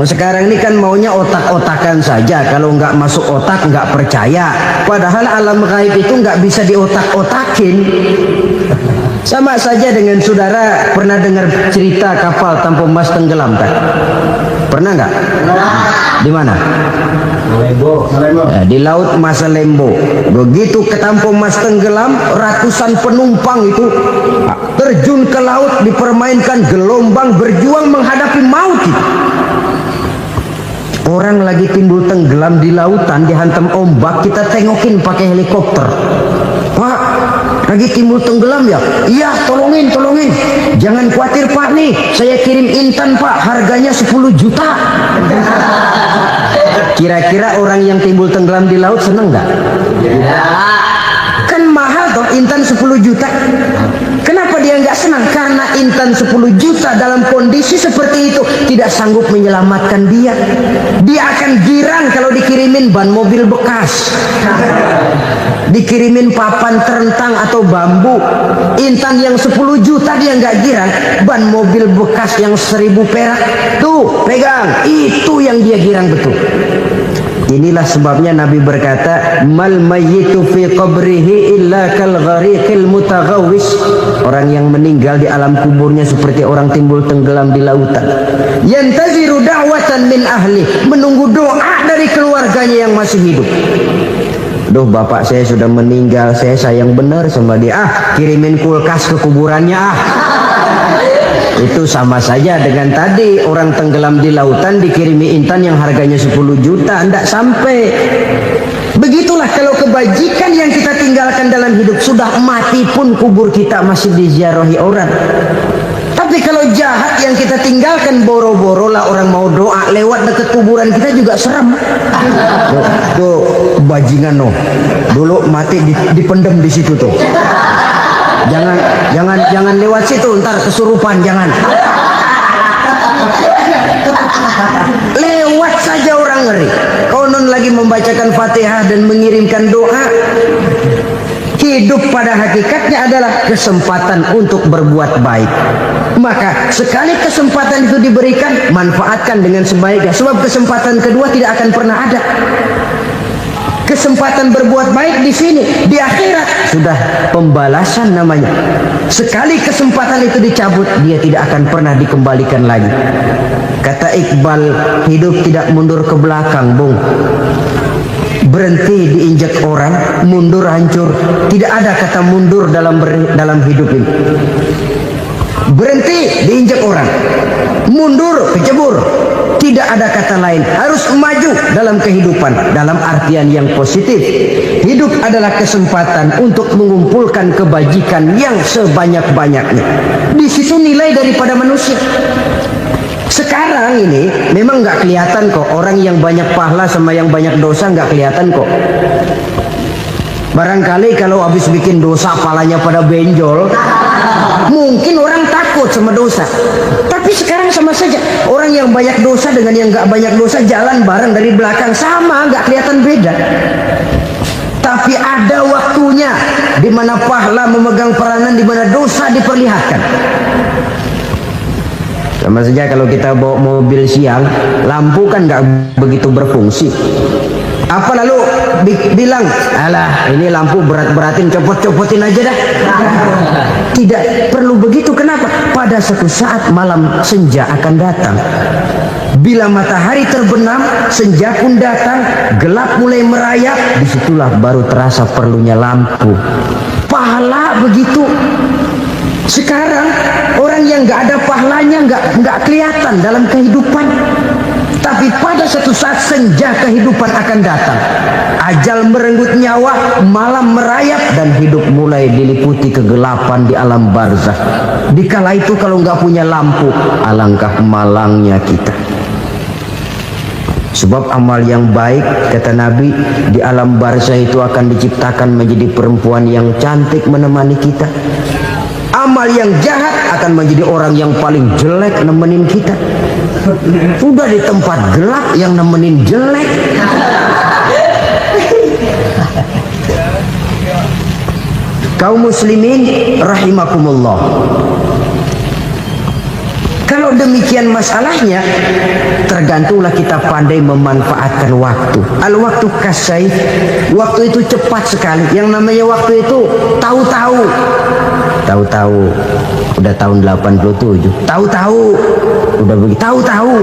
Sekarang ini kan maunya otak-otakan saja. Kalau nggak masuk otak, nggak percaya. Padahal alam gaib itu nggak bisa diotak-otakin. Sama saja dengan saudara pernah dengar cerita kapal tanpa emas tenggelam kan? Pernah nggak? Di mana? Ya, di laut Masalembo. Begitu ke Tampo Mas tenggelam, ratusan penumpang itu terjun ke laut, dipermainkan gelombang, berjuang menghadapi maut itu. Orang lagi timbul tenggelam di lautan, dihantam ombak, kita tengokin pakai helikopter. Pak, lagi timbul tenggelam ya? Iya, tolongin. Jangan khawatir Pak, nih saya kirim intan Pak, harganya 10 juta. Kira-kira orang yang timbul tenggelam di laut seneng nggak? Ya. Kan mahal toh intan 10 juta. Kenapa dia nggak senang? Karena intan 10 juta dalam kondisi seperti itu tidak sanggup menyelamatkan dia. Dia akan girang kalau dikirimin ban mobil bekas, dikirimin papan terentang atau bambu. Intan yang 10 juta dia nggak girang. Ban mobil bekas yang 1000 perak, tuh pegang, itu yang dia girang betul. Inilah sebabnya Nabi berkata, mal mayyitu fi qabrihi illa kal ghariqil mutaghawwis. Orang yang meninggal di alam kuburnya seperti orang timbul tenggelam di lautan. Yantaziru da'watan min ahli, menunggu doa dari keluarganya yang masih hidup. Duh, bapak saya sudah meninggal, saya sayang benar sama dia. Kirimin kulkas ke kuburannya. Itu sama saja dengan tadi orang tenggelam di lautan dikirimi intan yang harganya 10 juta, tidak sampai. Begitulah kalau kebajikan yang kita tinggalkan dalam hidup, sudah mati pun kubur kita masih diziarahi orang. Tapi kalau jahat yang kita tinggalkan, boro-boro lah orang mau doa lewat dekat kuburan kita juga serem. Tuh bajingan no, dulu mati dipendem di situ tuh. Jangan lewat situ, ntar kesurupan, jangan. Lewat saja orang ngeri. Konon lagi membacakan Fatihah dan mengirimkan doa. Hidup pada hakikatnya adalah kesempatan untuk berbuat baik. Maka sekali kesempatan itu diberikan, manfaatkan dengan sebaiknya. Sebab kesempatan kedua tidak akan pernah ada. Kesempatan berbuat baik di sini, di akhirat sudah pembalasan namanya. Sekali kesempatan itu dicabut, dia tidak akan pernah dikembalikan lagi. Kata Iqbal, hidup tidak mundur ke belakang, Bung. Berhenti diinjak orang, mundur hancur. Tidak ada kata mundur dalam hidup ini. Berhenti diinjak orang, mundur kecebur. Tidak ada kata lain, harus maju dalam kehidupan dalam artian yang positif. Hidup adalah kesempatan untuk mengumpulkan kebajikan yang sebanyak-banyaknya. Di situ nilai daripada manusia. Sekarang ini memang nggak kelihatan kok, orang yang banyak pahala sama yang banyak dosa nggak kelihatan kok. Barangkali kalau habis bikin dosa palanya pada benjol, mungkin orang takut sama dosa. Tapi sekarang sama saja, orang yang banyak dosa dengan yang nggak banyak dosa jalan bareng dari belakang, sama, nggak kelihatan beda. Tapi ada waktunya di mana pahala memegang peranan, di mana dosa diperlihatkan. Sama saja kalau kita bawa mobil siang, lampu kan nggak begitu berfungsi. Apa lalu bilang, alah ini lampu berat-beratin, copot-copotin aja dah. Tidak perlu begitu. Kenapa? Pada suatu saat malam senja akan datang. Bila matahari terbenam, senja pun datang, gelap mulai merayap, disitulah baru terasa perlunya lampu. Pahala begitu. Sekarang orang yang nggak ada pahalanya nggak kelihatan dalam kehidupan. Tapi pada suatu saat senja kehidupan akan datang. Ajal merenggut nyawa, malam merayap, dan hidup mulai diliputi kegelapan di alam barzakh. Dikala itu kalau nggak punya lampu, alangkah malangnya kita. Sebab amal yang baik, kata Nabi, di alam barzakh itu akan diciptakan menjadi perempuan yang cantik menemani kita. Amal yang jahat akan menjadi orang yang paling jelek nemenin kita. Udah di tempat gelap yang nemenin jelek. Kaum muslimin rahimakumullah. Kalau demikian masalahnya, tergantunglah kita pandai memanfaatkan waktu. Al-waktu kasai, waktu itu cepat sekali. Yang namanya waktu itu tahu-tahu. Tahu-tahu udah tahun 87. Tahu-tahu udah begitu. Tahu-tahu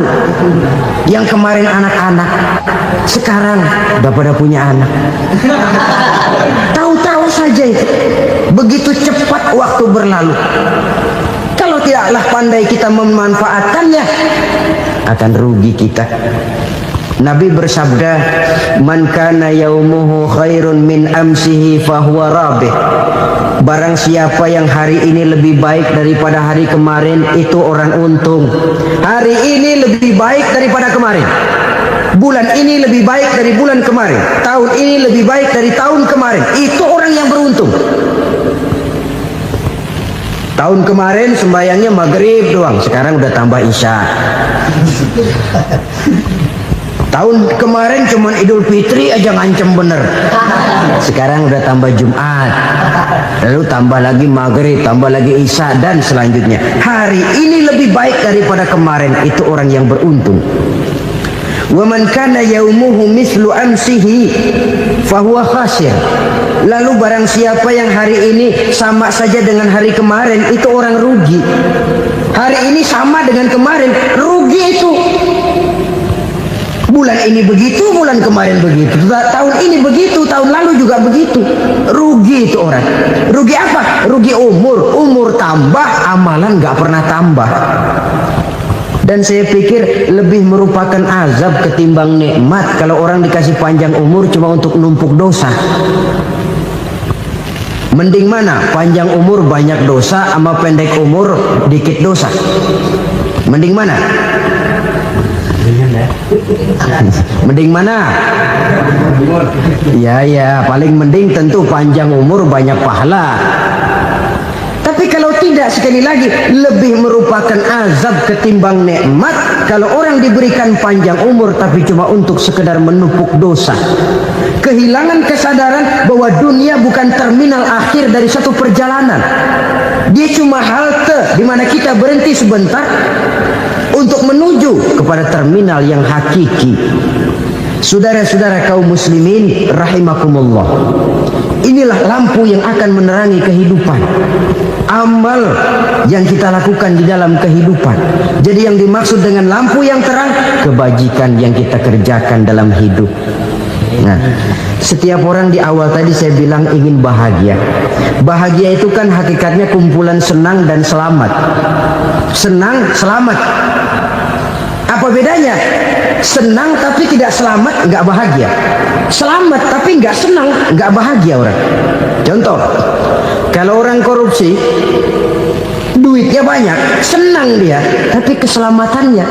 yang kemarin anak-anak, sekarang udah pada punya anak. Tahu-tahu saja itu. Begitu cepat waktu berlalu. Kalau tidaklah pandai kita memanfaatkannya, akan rugi kita. Nabi bersabda, man kana yaumuhu khairun min amsihi fahuwa rabih. Barang siapa yang hari ini lebih baik daripada hari kemarin, itu orang untung. Hari ini lebih baik daripada kemarin. Bulan ini lebih baik dari bulan kemarin. Tahun ini lebih baik dari tahun kemarin. Itu orang yang beruntung. Tahun kemarin sembayangnya maghrib doang, sekarang udah tambah isya. Tahun kemarin cuman Idul Fitri aja ngancem bener, sekarang udah tambah Jumat, lalu tambah lagi maghrib, tambah lagi isya, dan selanjutnya. Hari ini lebih baik daripada kemarin, itu orang yang beruntung. Wa man kana yaumuhu mislu amsihi fahuwa khasir. Lalu barang siapa yang hari ini sama saja dengan hari kemarin, itu orang rugi. Hari ini sama dengan kemarin, rugi itu. Bulan ini begitu, bulan kemarin begitu, tahun ini begitu, tahun lalu juga begitu. Rugi itu orang. Rugi apa? Rugi umur. Umur tambah, amalan gak pernah tambah. Dan saya pikir lebih merupakan azab ketimbang nikmat kalau orang dikasih panjang umur cuma untuk numpuk dosa. Mending mana? Panjang umur banyak dosa sama pendek umur dikit dosa? Mending mana? Mending mana? Ya, paling mending tentu panjang umur banyak pahala. Tapi kalau tidak, sekali lagi, lebih merupakan azab ketimbang nikmat kalau orang diberikan panjang umur tapi cuma untuk sekedar menumpuk dosa. Kehilangan kesadaran bahwa dunia bukan terminal akhir dari satu perjalanan. Dia cuma halte di mana kita berhenti sebentar untuk menuju kepada terminal yang hakiki. Saudara-saudara kaum muslimin rahimakumullah, inilah lampu yang akan menerangi kehidupan. Amal yang kita lakukan di dalam kehidupan. Jadi yang dimaksud dengan lampu yang terang, kebajikan yang kita kerjakan dalam hidup. Nah, setiap orang di awal tadi saya bilang ingin bahagia. Bahagia itu kan hakikatnya kumpulan senang dan selamat. Senang, selamat. Apa bedanya? Senang tapi tidak selamat, nggak bahagia. Selamat tapi nggak senang, nggak bahagia orang. Contoh, kalau orang korupsi, duitnya banyak, senang dia, tapi keselamatannya.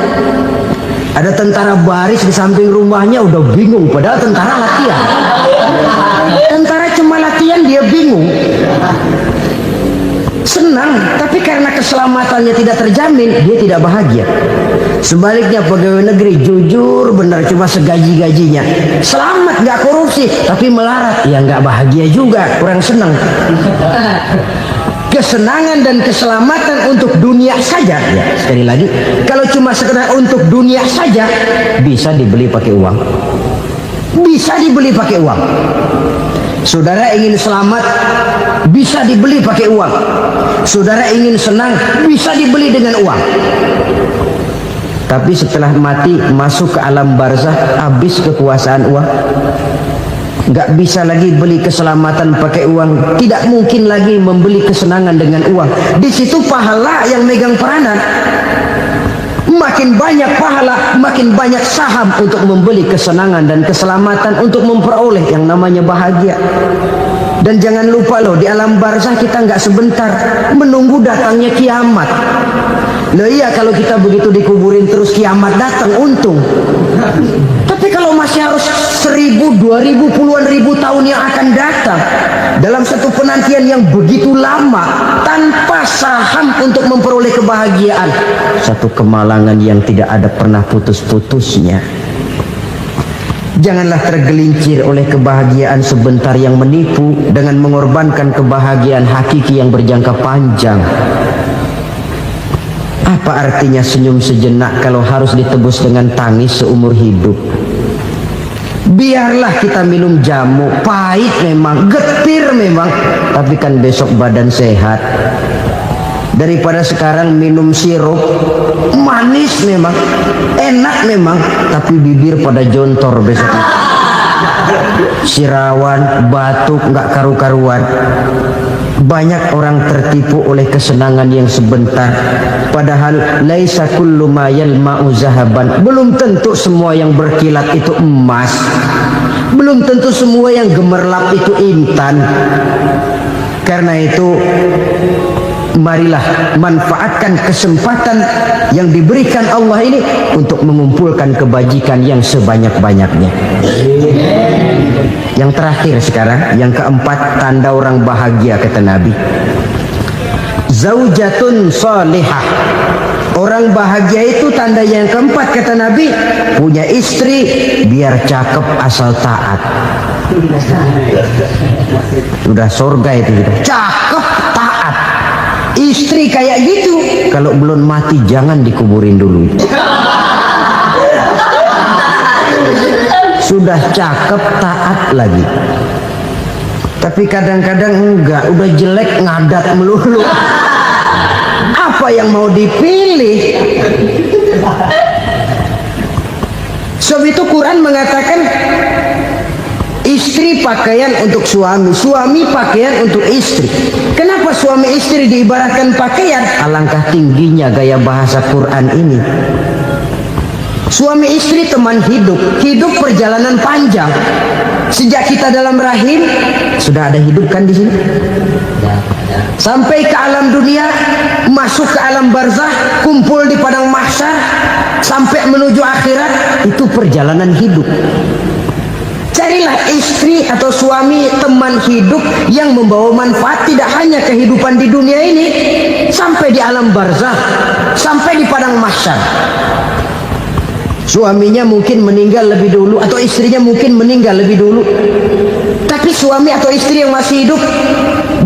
Ada tentara baris di samping rumahnya udah bingung, padahal tentara latihan. Tentara cuma latihan dia bingung. Senang, tapi karena keselamatannya tidak terjamin, dia tidak bahagia. Sebaliknya pegawai negeri jujur benar cuma segaji-gajinya, selamat nggak korupsi, tapi melarat, ya nggak bahagia juga, kurang senang. Kesenangan dan keselamatan untuk dunia saja, ya sekali lagi, kalau cuma sekedar untuk dunia saja, bisa dibeli pakai uang, bisa dibeli pakai uang. Saudara ingin selamat, bisa dibeli pakai uang. Saudara ingin senang, bisa dibeli dengan uang. Tapi setelah mati masuk ke alam barzah, habis kekuasaan uang. Nggak bisa lagi beli keselamatan pakai uang, tidak mungkin lagi membeli kesenangan dengan uang. Di situ pahala yang megang peranan. Makin banyak pahala, makin banyak saham untuk membeli kesenangan dan keselamatan, untuk memperoleh yang namanya bahagia. Dan jangan lupa loh, di alam barzah kita nggak sebentar, menunggu datangnya kiamat. Loh iya, kalau kita begitu dikuburin terus kiamat datang, untung. Tapi kalau masih harus 1000, 2000, puluhan ribu tahun yang akan datang dalam satu penantian yang begitu lama tanpa saham untuk memperoleh kebahagiaan, satu kemalangan yang tidak ada pernah putus-putusnya. Janganlah tergelincir oleh kebahagiaan sebentar yang menipu dengan mengorbankan kebahagiaan hakiki yang berjangka panjang. Apa artinya senyum sejenak kalau harus ditebus dengan tangis seumur hidup? Biarlah kita minum jamu, pahit memang, getir memang, tapi kan besok badan sehat. Daripada sekarang minum sirup, manis memang, enak memang, tapi bibir pada jontor besok. Sirawan, batuk, nggak karu-karuan. Banyak orang tertipu oleh kesenangan yang sebentar, padahal laisa kullu ma yalma'u zahaban. Belum tentu semua yang berkilat itu emas, belum tentu semua yang gemerlap itu intan. Karena itu, marilah manfaatkan kesempatan yang diberikan Allah ini untuk mengumpulkan kebajikan yang sebanyak-banyaknya. Yang terakhir sekarang, yang keempat, tanda orang bahagia kata Nabi. Zaujatun salihah. Orang bahagia itu tanda yang keempat kata Nabi, punya istri biar cakep asal taat. Udah surga itu gitu. Cakep taat. Istri kayak gitu, kalau belum mati jangan dikuburin dulu. sudah cakep taat lagi. Tapi kadang-kadang enggak, udah jelek ngadat melulu. Apa yang mau dipilih? Sebab itu Quran mengatakan istri pakaian untuk suami, suami pakaian untuk istri. Kenapa suami istri diibaratkan pakaian? Alangkah tingginya gaya bahasa Quran ini. Suami istri teman hidup, hidup perjalanan panjang. Sejak kita dalam rahim sudah ada hidup kan di sini. Sampai ke alam dunia, masuk ke alam barzah, kumpul di padang mahsyar, sampai menuju akhirat, itu perjalanan hidup. Carilah istri atau suami teman hidup yang membawa manfaat tidak hanya kehidupan di dunia ini, sampai di alam barzah, sampai di padang mahsyar. Suaminya mungkin meninggal lebih dulu atau istrinya mungkin meninggal lebih dulu, tapi suami atau istri yang masih hidup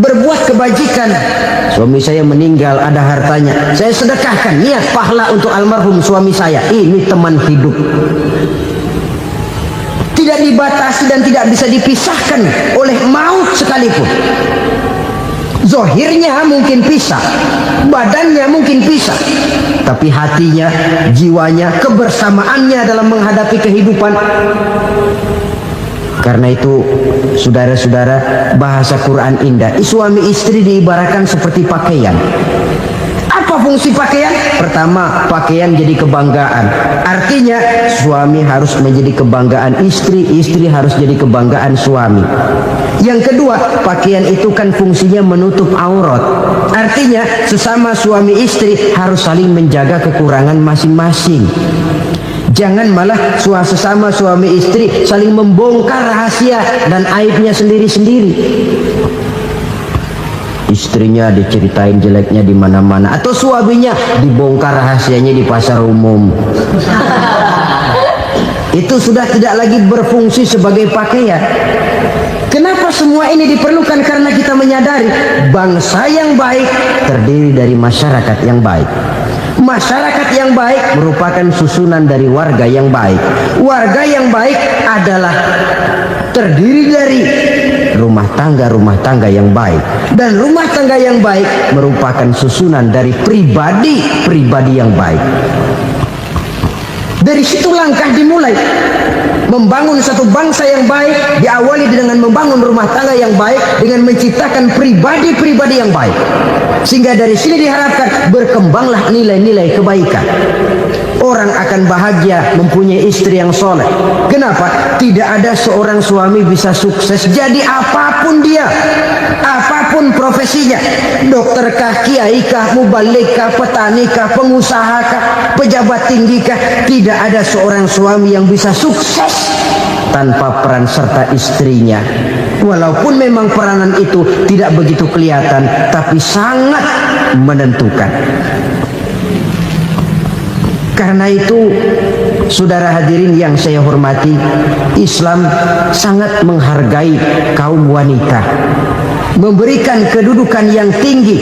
berbuat kebajikan. Suami saya meninggal, ada hartanya, saya sedekahkan, niat pahala untuk almarhum suami saya. Ini teman hidup, tidak dibatasi dan tidak bisa dipisahkan oleh maut sekalipun. Zohirnya mungkin pisah, badannya mungkin pisah, tapi hatinya, jiwanya, kebersamaannya dalam menghadapi kehidupan. Karena itu saudara-saudara, bahasa Quran indah. Suami istri diibaratkan seperti pakaian. Apa fungsi pakaian? Pertama, pakaian jadi kebanggaan. Artinya suami harus menjadi kebanggaan istri, istri harus jadi kebanggaan suami. Yang kedua, pakaian itu kan fungsinya menutup aurat. Artinya sesama suami istri harus saling menjaga kekurangan masing-masing. Jangan malah sesama suami istri saling membongkar rahasia dan aibnya sendiri-sendiri. Istrinya diceritain jeleknya di mana-mana, atau suaminya dibongkar rahasianya di pasar umum. Itu sudah tidak lagi berfungsi sebagai pakaian. Kenapa semua ini diperlukan? Karena kita menyadari bangsa yang baik terdiri dari masyarakat yang baik. Masyarakat yang baik merupakan susunan dari warga yang baik. Warga yang baik adalah terdiri dari rumah tangga yang baik. Dan rumah tangga yang baik merupakan susunan dari pribadi yang baik. Dari situ langkah dimulai. Membangun satu bangsa yang baik diawali dengan membangun rumah tangga yang baik, dengan menciptakan pribadi-pribadi yang baik. Sehingga dari sini diharapkan berkembanglah nilai-nilai kebaikan. Orang akan bahagia mempunyai istri yang soleh. Kenapa? Tidak ada seorang suami bisa sukses jadi apapun dia, apapun profesinya, dokterkah, kiaikah, mubalikah, petanikah, pengusahakah, pejabat tinggikah. Tidak ada seorang suami yang bisa sukses tanpa peran serta istrinya. Walaupun memang peranan itu tidak begitu kelihatan, tapi sangat menentukan. Karena itu, saudara hadirin yang saya hormati, Islam sangat menghargai kaum wanita, memberikan kedudukan yang tinggi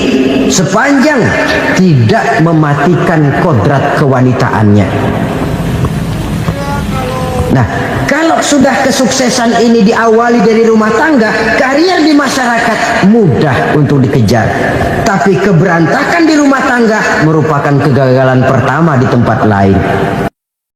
sepanjang tidak mematikan kodrat kewanitaannya. Nah, kalau sudah kesuksesan ini diawali dari rumah tangga, karier di masyarakat mudah untuk dikejar. Tapi keberantakan di rumah tangga merupakan kegagalan pertama di tempat lain.